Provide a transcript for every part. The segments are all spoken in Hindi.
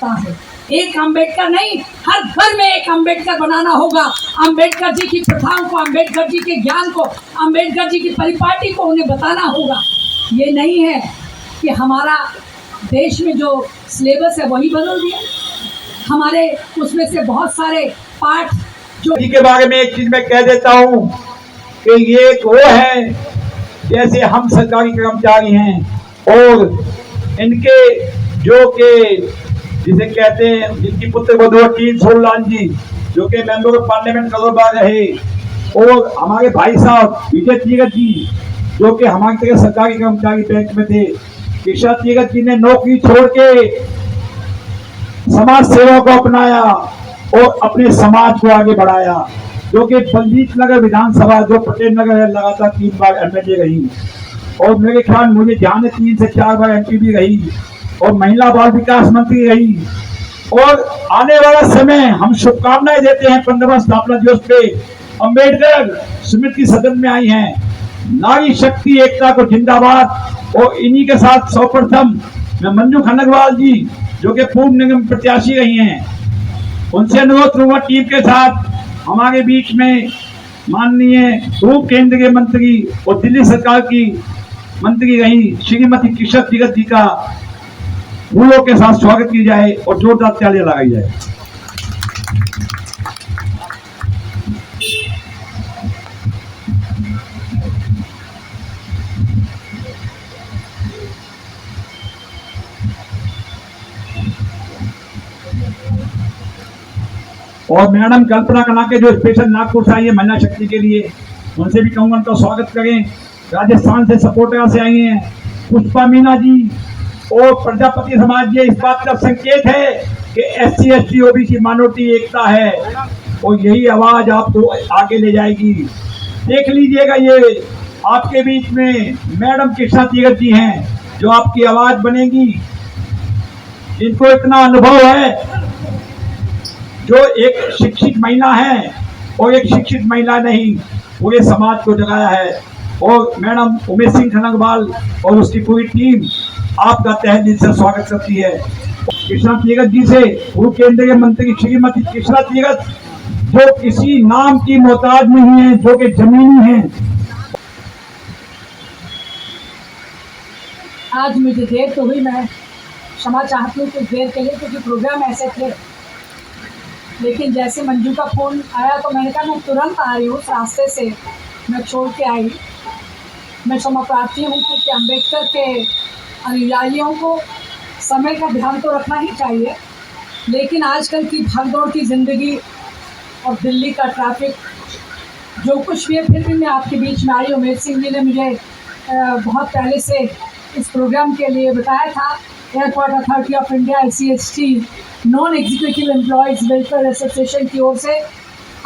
सकता है। एक अम्बेडकर नहीं, हर घर में एक अम्बेडकर बनाना होगा। अम्बेडकर जी की प्रथाओं को, अम्बेडकर जी के ज्ञान को, अम्बेडकर जी की परिपाटी को उन्हें बताना होगा। ये नहीं है कि हमारा देश में जो सिलेबस है वही बदल दिया। हमारे उसमें से बहुत सारे पाठ जो के बारे में एक चीज मैं कह देता हूँ कि ये वो है जैसे हम सरकारी कर्मचारी हैं और इनके जो के जिसे कहते हैं, जिनकी पुत्र वधू टीन सोललाल जी जो कि मेंबर ऑफ पार्लियामेंट करोलबाग रहे, और हमारे भाई साहब विजय तीरथ जी जो कि हमारी तरह सरकारी कर्मचारी बैंक में थे। किशोर तीरथ जी ने नौकरी छोड़ के समाज सेवा को अपनाया और अपने समाज को आगे बढ़ाया, जो कि बलजीत नगर विधानसभा जो पटेल नगर है लगातार 3 बार एमएलए रही, और मेरे ख्याल मुझे ध्यान है 3 से 4 बार एमपी भी रही, और महिला बाल विकास मंत्री रही। और आने वाला समय हम शुभकामनाएं देते हैं 15वां स्थापना दिवस पे। अम्बेडकर स्मृति सदन में आई हैं, नारी शक्ति एकता को जिंदाबाद। और इन्हीं के साथ सर्वप्रथम मैं मंजू खनगवाल जी जो कि पूर्व निगम प्रत्याशी रही हैं, उनसे अनुरोध करूंगा टीम के साथ हमारे बीच में माननीय पूर्व केंद्रीय मंत्री और दिल्ली सरकार की मंत्री रही श्रीमती किशोर तीरथ जी का फूलों के साथ स्वागत की जाए और जोरदार तालियां लगाई जाए। और मैडम कल्पना कला के जो स्पेशल नागपुर से आई है महिला शक्ति के लिए, उनसे भी कहूंगा उनका स्वागत करें। राजस्थान से सपोर्टर से आई हैं पुष्पा मीना जी और प्रजापति समाज। ये इस बात का संकेत है कि SC ST OBC माइनॉरिटी एकता है और यही आवाज आपको आगे ले जाएगी। देख लीजिएगा, ये आपके बीच में मैडम किशोर तीरथ जी हैं जो आपकी आवाज बनेगी, इनको इतना अनुभव है, जो एक शिक्षित महिला है और एक शिक्षित महिला नहीं पूरे समाज को जगाया है। और मैडम उमेश सिंह खनगवाल और उसकी पूरी टीम आपका तहे दिल से स्वागत करती है। किशोर तीरथ जी से पूर्व केंद्रीय मंत्री श्रीमती किशोर तीरथ जो किसी नाम की मोहताज नहीं है, जो कि जमीनी है। आज मुझे देर तो हुई, मैं क्षमा चाहती हूँ कुछ देर के लिए, क्योंकि प्रोग्राम ऐसे थे। लेकिन जैसे मंजू का फ़ोन आया तो मैंने कहा मैं तुरंत आ रही हूँ, उस रास्ते से मैं छोड़ के आई। मैं क्षमा प्रार्थी हूँ क्योंकि अम्बेडकर के अनुयायियों को समय का ध्यान तो रखना ही चाहिए, लेकिन आजकल की भागदौड़ की ज़िंदगी और दिल्ली का ट्रैफिक जो कुछ भी है, फिर भी मैं आपके बीच में आई। उमेश सिंह जी ने मुझे बहुत पहले से इस प्रोग्राम के लिए बताया था। Airport authority of India SC ST non executive employees welfare association की ओर से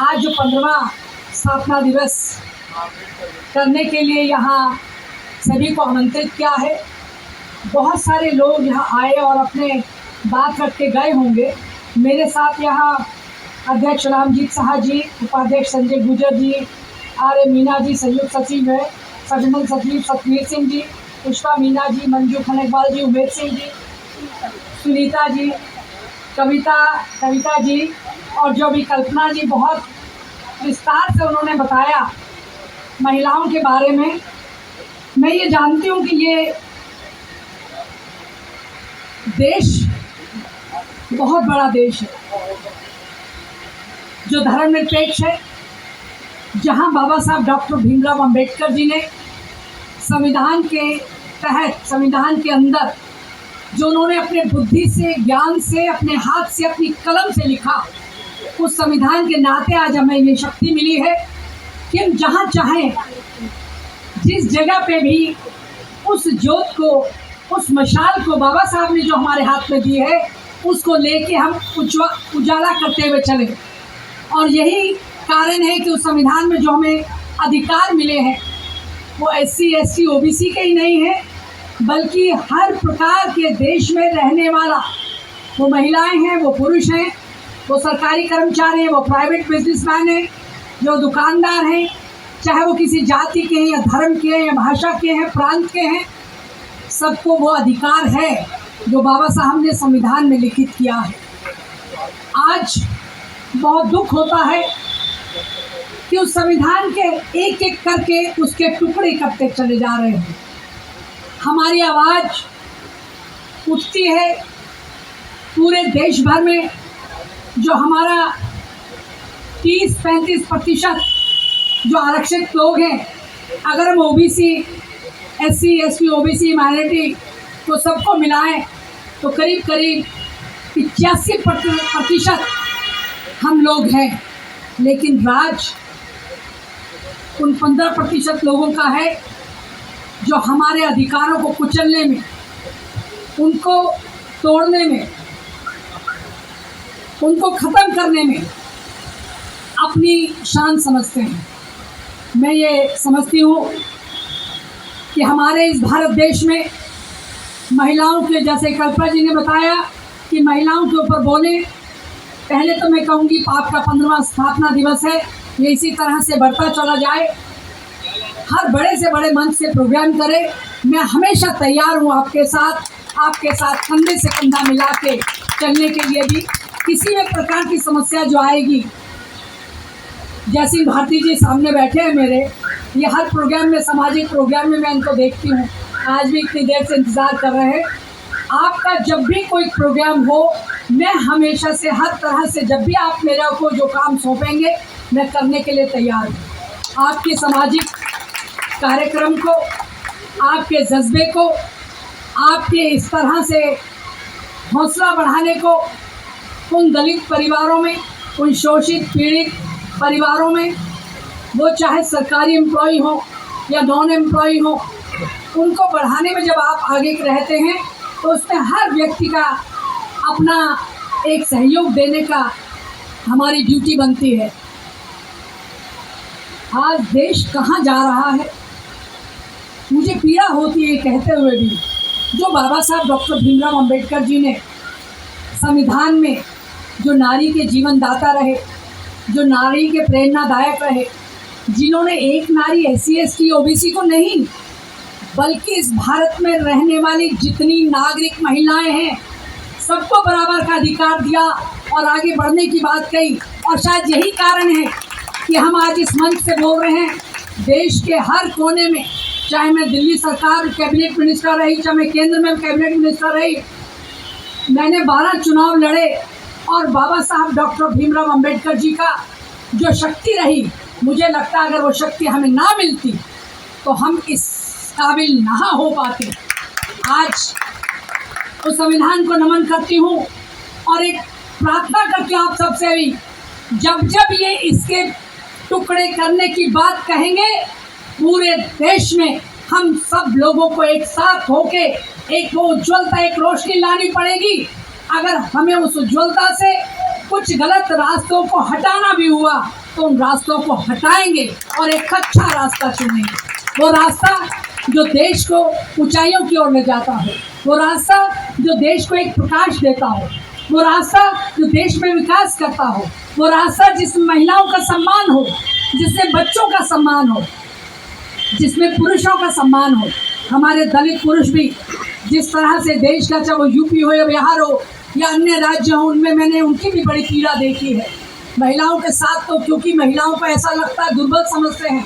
आज जो 15वां स्थापना दिवस करने के लिए यहाँ सभी को आमंत्रित किया है। बहुत सारे लोग यहाँ आए और अपने बात रख के गए होंगे। मेरे साथ यहाँ अध्यक्ष रामजीत साहा जी, उपाध्यक्ष संजय गुजर जी, RA मीना जी, संयुक्त सचिव है, सजमन सचिव सतवीर सिंह जी, पुष्पा मीना जी, मंजू खनगवाल जी, उमेश सिंह जी, सुनीता जी, कविता जी, और जो भी कल्पना जी, बहुत विस्तार से उन्होंने बताया महिलाओं के बारे में। मैं ये जानती हूँ कि ये देश बहुत बड़ा देश है जो धर्मनिरपेक्ष है, जहाँ बाबा साहब डॉक्टर भीमराव अंबेडकर जी ने संविधान के तहत, संविधान के अंदर जो उन्होंने अपने बुद्धि से, ज्ञान से, अपने हाथ से, अपनी कलम से लिखा, उस संविधान के नाते आज हमें ये शक्ति मिली है कि हम जहाँ चाहें, जिस जगह पे भी उस ज्योत को, उस मशाल को बाबा साहब ने जो हमारे हाथ में दी है, उसको लेके हम उजाला करते हुए चलें। और यही कारण है कि उस संविधान में जो हमें अधिकार मिले हैं वो SC ST OBC के ही नहीं है, बल्कि हर प्रकार के देश में रहने वाला, वो महिलाएं हैं, वो पुरुष हैं, वो सरकारी कर्मचारी हैं, वो प्राइवेट बिजनेसमैन हैं, जो दुकानदार हैं, चाहे वो किसी जाति के हैं या धर्म के हैं या भाषा के हैं, प्रांत के हैं, सबको वो अधिकार है जो बाबा साहब ने संविधान में लिखित किया है। आज बहुत दुख होता है कि उस संविधान के एक एक करके उसके टुकड़े करते चले जा रहे हैं। हमारी आवाज़ उठती है पूरे देश भर में। जो हमारा 30-35% जो आरक्षित लोग हैं, अगर हम OBC, SC, ST, OBC, minority को सबको मिलाएं तो करीब करीब 85% हम लोग हैं। लेकिन राज उन 15% लोगों का है जो हमारे अधिकारों को कुचलने में, उनको तोड़ने में, उनको ख़त्म करने में अपनी शान समझते हैं। मैं ये समझती हूँ कि हमारे इस भारत देश में महिलाओं के, जैसे कल्पना जी ने बताया कि महिलाओं के ऊपर बोले, पहले तो मैं कहूँगी आपका 15वां स्थापना दिवस है, ये इसी तरह से बढ़ता चला जाए, हर बड़े से बड़े मंच से प्रोग्राम करे। मैं हमेशा तैयार हूँ आपके साथ कंधे से कंधा मिला के चलने के लिए भी। किसी भी प्रकार की समस्या जो आएगी, जैसी भारती जी सामने बैठे हैं मेरे, ये हर प्रोग्राम में, सामाजिक प्रोग्राम में मैं इनको देखती हूँ, आज भी इतनी देर से इंतज़ार कर रहे हैं। आपका जब भी कोई प्रोग्राम हो, मैं हमेशा से हर तरह से, जब भी आप मेरे को जो काम सौंपेंगे मैं करने के लिए तैयार हूँ। आपके सामाजिक कार्यक्रम को, आपके जज्बे को, आपके इस तरह से हौसला बढ़ाने को उन दलित परिवारों में, उन शोषित पीड़ित परिवारों में, वो चाहे सरकारी एम्प्लॉय हो या नॉन एम्प्लॉय हो, उनको बढ़ाने में जब आप आगे रहते हैं तो उसमें हर व्यक्ति का अपना एक सहयोग देने का हमारी ड्यूटी बनती है। आज देश कहाँ जा रहा है, मुझे पीड़ा होती है कहते हुए भी। जो बाबा साहब डॉक्टर भीमराव अंबेडकर जी ने संविधान में, जो नारी के जीवन दाता रहे, जो नारी के प्रेरणादायक रहे, जिन्होंने एक नारी एससी, एसटी, ओबीसी को नहीं, बल्कि इस भारत में रहने वाली जितनी नागरिक महिलाएं हैं सबको बराबर का अधिकार दिया और आगे बढ़ने की बात कही। और शायद यही कारण है कि हम आज इस मंच से बोल रहे हैं। देश के हर कोने में, चाहे मैं दिल्ली सरकार कैबिनेट मिनिस्टर रही, चाहे मैं केंद्र में कैबिनेट मिनिस्टर रही, मैंने 12 चुनाव लड़े और बाबा साहब डॉक्टर भीमराव अंबेडकर जी का जो शक्ति रही, मुझे लगता है अगर वो शक्ति हमें ना मिलती तो हम इस काबिल ना हो पाते। आज उस संविधान को नमन करती हूँ और एक प्रार्थना करती हूँ आप सबसे भी, जब जब ये इसके टुकड़े करने की बात कहेंगे, पूरे देश में हम सब लोगों को एक साथ होके एक वो उज्ज्वलता, एक रोशनी लानी पड़ेगी। अगर हमें उस उज्ज्वलता से कुछ गलत रास्तों को हटाना भी हुआ तो उन रास्तों को हटाएंगे और एक अच्छा रास्ता चुनेंगे। वो रास्ता जो देश को ऊंचाइयों की ओर ले जाता हो, वो रास्ता जो देश को एक प्रकाश देता हो, वो रास्ता जो देश में विकास करता हो, वो रास्ता जिसमें महिलाओं का सम्मान हो, जिसमें बच्चों का सम्मान हो, जिसमें पुरुषों का सम्मान हो। हमारे दलित पुरुष भी जिस तरह से देश का, चाहे वो यूपी हो या बिहार हो या अन्य राज्य हो, उनमें मैंने उनकी भी बड़ी पीड़ा देखी है। महिलाओं के साथ तो, क्योंकि महिलाओं को ऐसा लगता है दुर्बल समझते हैं,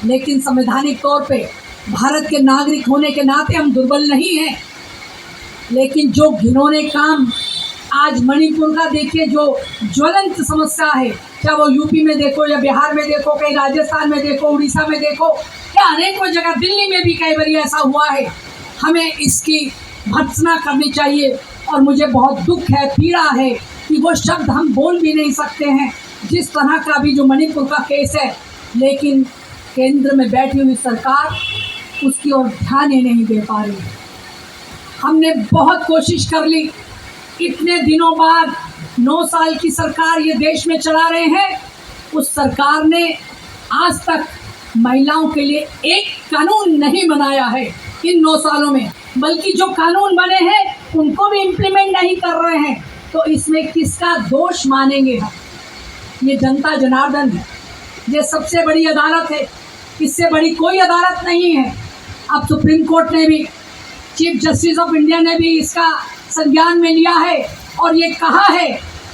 लेकिन संवैधानिक तौर पे भारत के नागरिक होने के नाते हम दुर्बल नहीं हैं। लेकिन जो घिनौने काम आज मणिपुर का देखिए, जो ज्वलंत समस्या है, चाहे वो यूपी में देखो या बिहार में देखो, कहीं राजस्थान में देखो, उड़ीसा में देखो, या अनेकों जगह, दिल्ली में भी कई बार ऐसा हुआ है। हमें इसकी भर्त्सना करनी चाहिए और मुझे बहुत दुख है, पीड़ा है कि वो शब्द हम बोल भी नहीं सकते हैं जिस तरह का भी जो मणिपुर का केस है। लेकिन केंद्र में बैठी हुई सरकार उसकी ओर ध्यान ही नहीं दे पा रही। हमने बहुत कोशिश कर ली, इतने दिनों बाद 9 साल की सरकार ये देश में चला रहे हैं, उस सरकार ने आज तक महिलाओं के लिए एक कानून नहीं बनाया है इन 9 सालों में, बल्कि जो कानून बने हैं उनको भी इम्प्लीमेंट नहीं कर रहे हैं। तो इसमें किसका दोष मानेंगे हम? ये जनता जनार्दन है, ये सबसे बड़ी अदालत है, इससे बड़ी कोई अदालत नहीं है। अब सुप्रीम कोर्ट ने भी, चीफ जस्टिस ऑफ इंडिया ने भी इसका संज्ञान में लिया है और ये कहा है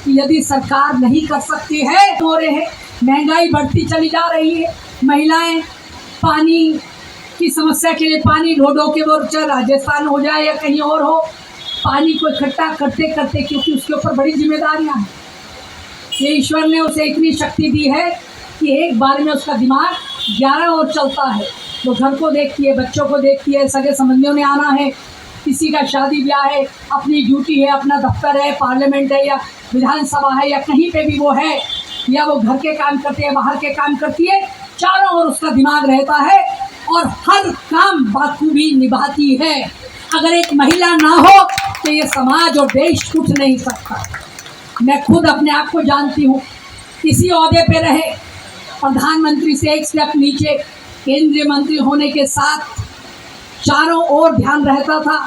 कि यदि सरकार नहीं कर सकती है तो हो रहे हैं, महंगाई बढ़ती चली जा रही है, महिलाएं पानी की समस्या के लिए पानी ढो ढो के, वो चाहे राजस्थान हो जाए या कहीं और हो, पानी को इकट्ठा करते करते, क्योंकि उसके ऊपर बड़ी जिम्मेदारियां हैं। ये ईश्वर ने उसे इतनी शक्ति दी है कि एक बार में उसका दिमाग 11 ओर चलता है। वो घर को देखती है, बच्चों को देखती है, सगे संबंधियों ने आना है, किसी का शादी ब्याह है, अपनी ड्यूटी है, अपना दफ्तर है, पार्लियामेंट है या विधानसभा है या कहीं पे भी वो है, या वो घर के काम करते हैं, बाहर के काम करती है, चारों ओर उसका दिमाग रहता है और हर काम बाखूबी निभाती है। अगर एक महिला ना हो तो ये समाज और देश उठ नहीं सकता। मैं खुद अपने आप को जानती हूँ, किसी ओहदे पे रहे, प्रधानमंत्री से एक स्टेप नीचे, केंद्रीय मंत्री होने के साथ चारों ओर ध्यान रहता था,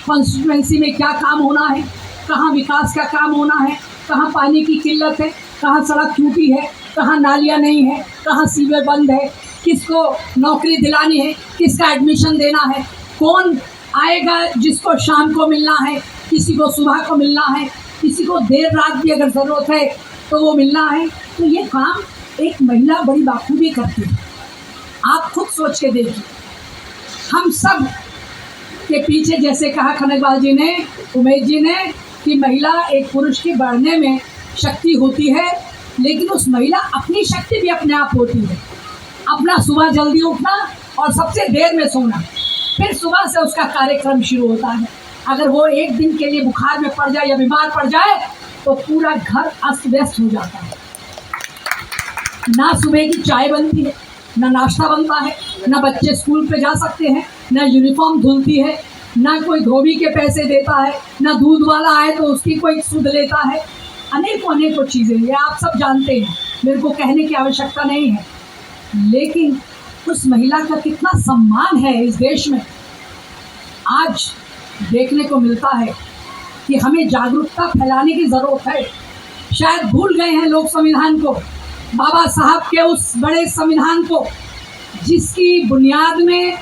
कॉन्स्टिट्यूएंसी में क्या काम होना है, कहाँ विकास का काम होना है, कहाँ पानी की किल्लत है, कहाँ सड़क टूटी है, कहाँ नालियाँ नहीं है, कहाँ सीवर बंद है, किसको नौकरी दिलानी है, किसका एडमिशन देना है, कौन आएगा जिसको शाम को मिलना है, किसी को सुबह को मिलना है, किसी को देर रात भी अगर ज़रूरत है तो वो मिलना है। तो ये काम एक महिला बड़ी बाखूबी करती है। आप खुद सोच के देखिए, हम सब के पीछे, जैसे कहा खनकवाल जी ने, उमेश जी ने, कि महिला एक पुरुष के बढ़ने में शक्ति होती है, लेकिन उस महिला अपनी शक्ति भी अपने आप होती है। अपना सुबह जल्दी उठना और सबसे देर में सोना, फिर सुबह से उसका कार्यक्रम शुरू होता है। अगर वो एक दिन के लिए बुखार में पड़ जाए या बीमार पड़ जाए तो पूरा घर अस्त व्यस्त हो जाता है। ना सुबह की चाय बनती है, ना नाश्ता बनता है, ना बच्चे स्कूल पे जा सकते हैं, ना यूनिफॉर्म धुलती है, ना कोई धोबी के पैसे देता है, ना दूध वाला आए तो उसकी कोई सुध लेता है। अनेकों चीज़ें ये आप सब जानते हैं, मेरे को कहने की आवश्यकता नहीं है। लेकिन उस महिला का कितना सम्मान है इस देश में, आज देखने को मिलता है कि हमें जागरूकता फैलाने की ज़रूरत है। शायद भूल गए हैं लोग संविधान को, बाबा साहब के उस बड़े संविधान को, जिसकी बुनियाद में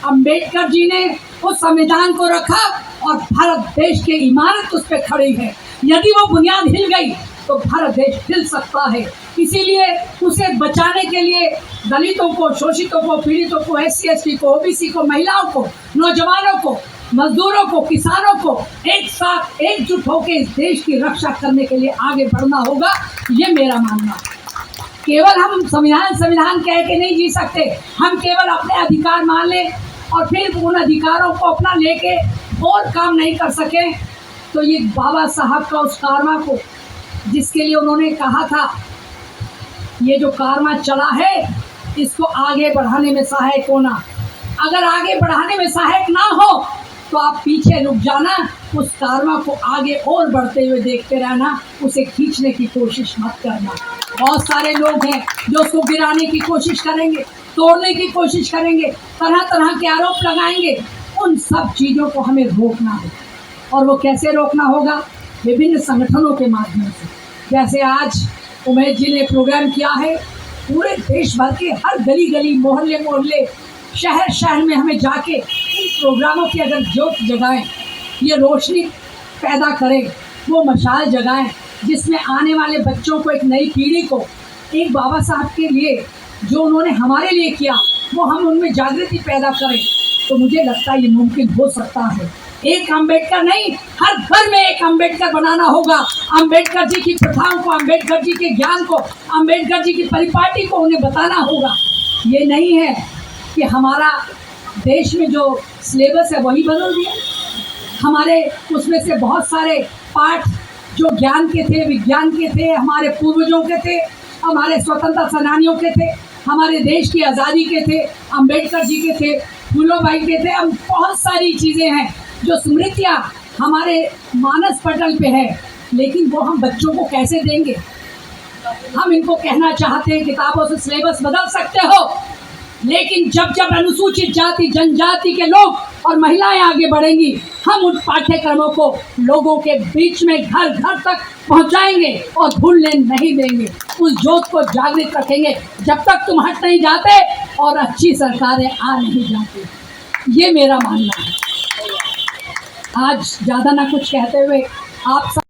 अंबेडकर जी ने उस संविधान को रखा और भारत देश की इमारत उस पर खड़ी है। यदि वो बुनियाद हिल गई तो भारत देश हिल सकता है। इसीलिए उसे बचाने के लिए दलितों को, शोषितों को, पीड़ितों को, SC ST को, OBC को, महिलाओं को, नौजवानों को, मजदूरों को, किसानों को एक साथ एकजुट होकर इस देश की रक्षा करने के लिए आगे बढ़ना होगा। ये मेरा मानना है। केवल हम संविधान कह के नहीं जी सकते। हम केवल अपने अधिकार मान लें और फिर उन अधिकारों को अपना लेके और काम नहीं कर सके तो ये बाबा साहब का उस कारवा को, जिसके लिए उन्होंने कहा था, ये जो कारवा चला है इसको आगे बढ़ाने में सहायक होना। अगर आगे बढ़ाने में सहायक ना हो तो आप पीछे रुक जाना, उस कारवा को आगे और बढ़ते हुए देखते रहना, उसे खींचने की कोशिश मत करना। बहुत सारे लोग हैं जो उसको गिराने की कोशिश करेंगे, तोड़ने की कोशिश करेंगे, तरह तरह के आरोप लगाएंगे। उन सब चीज़ों को हमें रोकना है। और वो कैसे रोकना होगा? विभिन्न संगठनों के माध्यम से। जैसे आज उमेश जी ने प्रोग्राम किया है, पूरे देश भर के हर गली गली, मोहल्ले मोहल्ले, शहर शहर में हमें जाके इन प्रोग्रामों की अगर ज्योत जगाएं, ये रोशनी पैदा करें, वो मशाल जगाएं, जिसमें आने वाले बच्चों को, एक नई पीढ़ी को, एक बाबा साहब के लिए जो उन्होंने हमारे लिए किया वो हम उनमें जागृति पैदा करें, तो मुझे लगता है ये मुमकिन हो सकता है। एक अम्बेडकर नहीं, हर घर में एक अम्बेडकर बनाना होगा। अम्बेडकर जी की प्रथाओं को, अम्बेडकर जी के ज्ञान को, अम्बेडकर जी की परिपाटी को उन्हें बताना होगा। ये नहीं है कि हमारा देश में जो सिलेबस है वही बदल दिया। हमारे उसमें से बहुत सारे पाठ जो ज्ञान के थे, विज्ञान के थे, हमारे पूर्वजों के थे, हमारे स्वतंत्रता सेनानियों के थे, हमारे देश की आज़ादी के थे, अम्बेडकर जी के थे, फूलोबाई के थे। हम बहुत सारी चीज़ें हैं जो स्मृतियाँ हमारे मानस पटल पे है, लेकिन वो हम बच्चों को कैसे देंगे? हम इनको कहना चाहते हैं किताबों से सिलेबस बदल सकते हो, लेकिन जब जब अनुसूचित जाति जनजाति के लोग और महिलाएं आगे बढ़ेंगी, हम उन पाठ्यक्रमों को लोगों के बीच में घर घर तक पहुंचाएंगे और भूलने नहीं देंगे। उस जोत को जागृत रखेंगे जब तक तुम हट नहीं जाते और अच्छी सरकारें आ नहीं जाती। ये मेरा मानना है। आज ज़्यादा ना कुछ कहते हुए आप सब